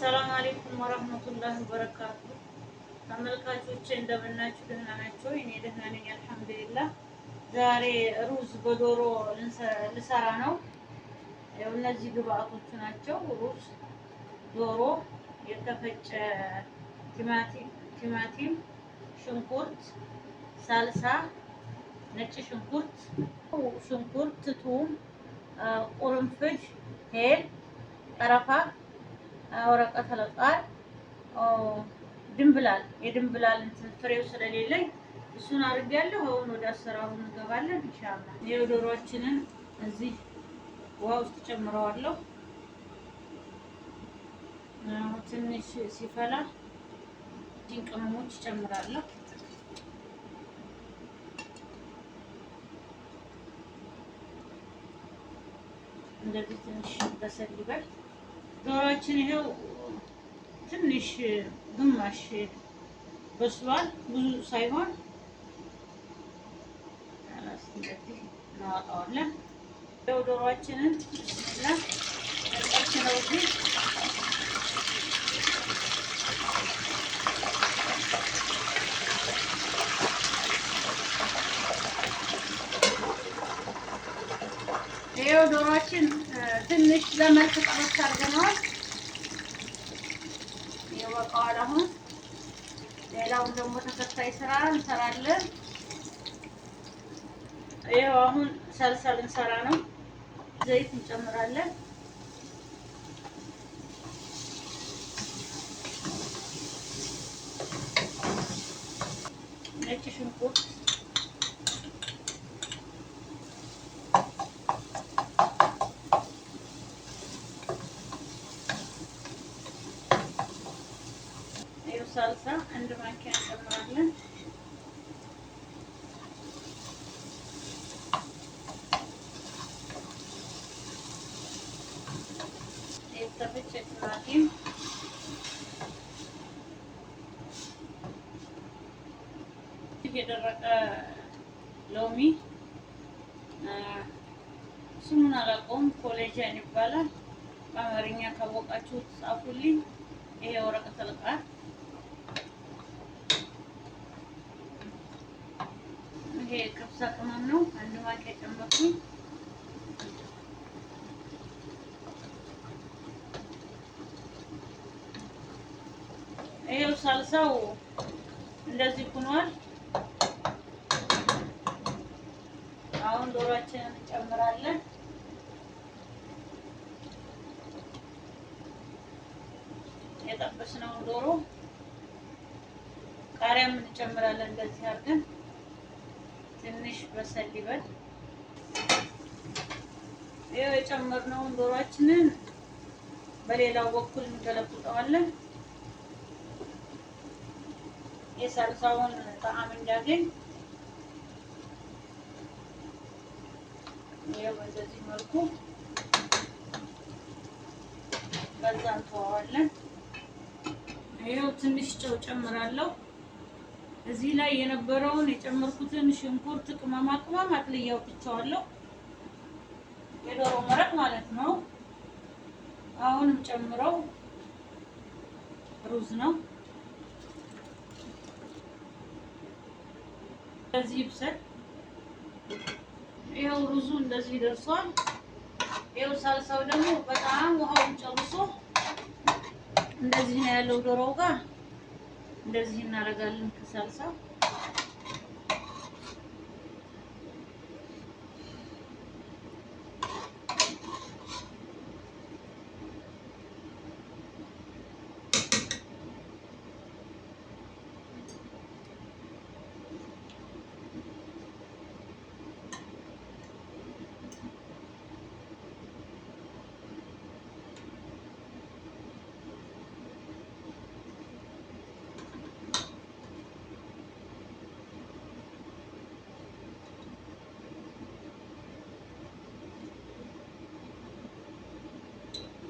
አሰላሙ አለይኩም ወራህመቱላሂ ወበረካቱ። ተመልካቾቼ እንደምናችሁ ደህና ናቸው? እኔ ደህና ነኝ አልሐምዱሊላህ። ዛሬ ሩዝ በዶሮ ልሰራ ነው። ያው እነዚህ ግብአቶቹ ናቸው። ሩዝ፣ ዶሮ፣ የተፈጨ ቲማቲም፣ ሽንኩርት፣ ሳልሳ፣ ነጭ ሽንኩርት፣ ቱም፣ ቁርንፍድ፣ ሄል፣ ቀረፋ፣ ወረቀት ለቃል፣ ድንብላል የድንብላል እንትን ፍሬው ስለሌለኝ እሱን አድርጌያለሁ። አሁን ወደ አሰራሩ እንገባለን ኢንሻአላህ። የዶሮአችንን እዚህ ውሃ ውስጥ ጨምረዋለሁ። ትንሽ ሲፈላ ቅመሞች ጨምራለሁ። እንደዚህ ትንሽ በሰል ይበል። ዶሮአችን ይሄው ትንሽ ግማሽ በስሏል፣ ብዙ ሳይሆን እንደዚህ እናወጣዋለን። ያው ዶሮአችንን ለቀችነው እዚህ ይሄው ዶሮአችን ትንሽ ለመልክ ጠበስ አድርገነዋል። ይበቃዋል። አሁን ሌላውን ደግሞ ተከታይ ስራ እንሰራለን። ይሄው አሁን ሰልሰል እንሰራ ነው። ዘይት እንጨምራለን። ነጭ ሽንኩርት፣ ሳልሳ አንድ ማንኪያ እንጨምራለን። የተፈጨ ቲማቲም፣ የደረቀ ሎሚ፣ ስሙን አላውቀውም፣ ኮሌጃን ይባላል። በአማርኛ ካወቃችሁ ጻፉልኝ። ይሄ ወረቀት ለቃል፣ ይሄ ከብሳ ቅመም ነው። አንድ ማንኪያ ጨመርኩኝ። ይሄው ሳልሳው እንደዚህ ሆኗል። አሁን ዶሮአችንን እንጨምራለን። የጠበስነውን ዶሮ ቃሪያም እንጨምራለን። እንደዚህ አድርገን ትንሽ በሰል ይበል። ይሄው የጨመርነውን ዶሮአችንን በሌላው በኩል እንገለብጠዋለን። የሳልሳውን ጣዕም እንዲያገኝ ይሄው በዚህ መልኩ በዛ እንተዋዋለን። ይሄው ትንሽ ጨው ጨምራለሁ። እዚህ ላይ የነበረውን የጨመርኩትን ሽንኩርት፣ ቅመማ ቅመም አጥልዬ አውጥቼዋለሁ። የዶሮ መረቅ ማለት ነው። አሁንም ጨምረው ሩዝ ነው። እንደዚህ ይብሰል። ይሄው ሩዙ እንደዚህ ደርሷል። ይሄው ሳልሳው ደግሞ በጣም ውሃውን ጨርሶ እንደዚህ ነው ያለው። ዶሮው ጋር እንደዚህ እናደርጋለን ከሳልሳው።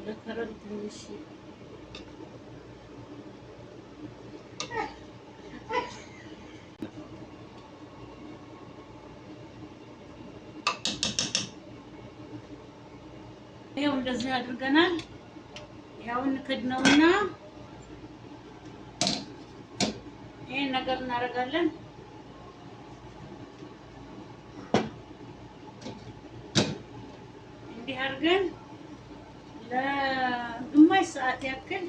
ለከረም ትንሽ ይሄው እንደዚህ አድርገናል። ያው እንክድነውና ይሄን ነገር እናደርጋለን። እንዲህ አድርገን ለግማሽ ሰዓት ያክል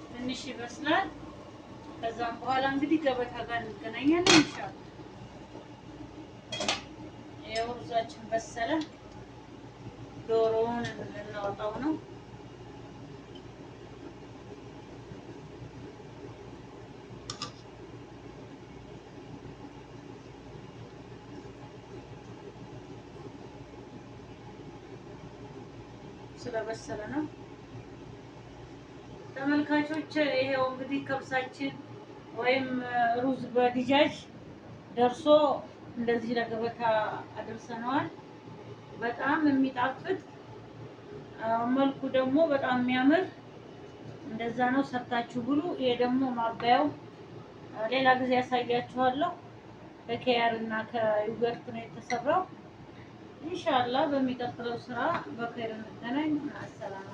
ትንሽ ይበስላል። ከዛም በኋላ እንግዲህ ገበታ ጋር እንገናኛለን ኢንሻአላህ። ይኸው ሩዛችን በሰለ። ዶሮውን ልናወጣው ነው። ስለበሰለ ነው ተመልካቾች። ይሄው እንግዲህ ከብሳችን ወይም ሩዝ በዲጃጅ ደርሶ እንደዚህ ለገበታ አድርሰነዋል። በጣም የሚጣፍጥ መልኩ ደግሞ በጣም የሚያምር እንደዛ ነው። ሰርታችሁ ብሉ። ይሄ ደግሞ ማባያው ሌላ ጊዜ ያሳያችኋለሁ። ከኪያር እና ከዩገርት ነው የተሰራው። ኢንሻአላህ በሚቀጥለው ስራ በኸይር እንገናኝ። አሰላሙ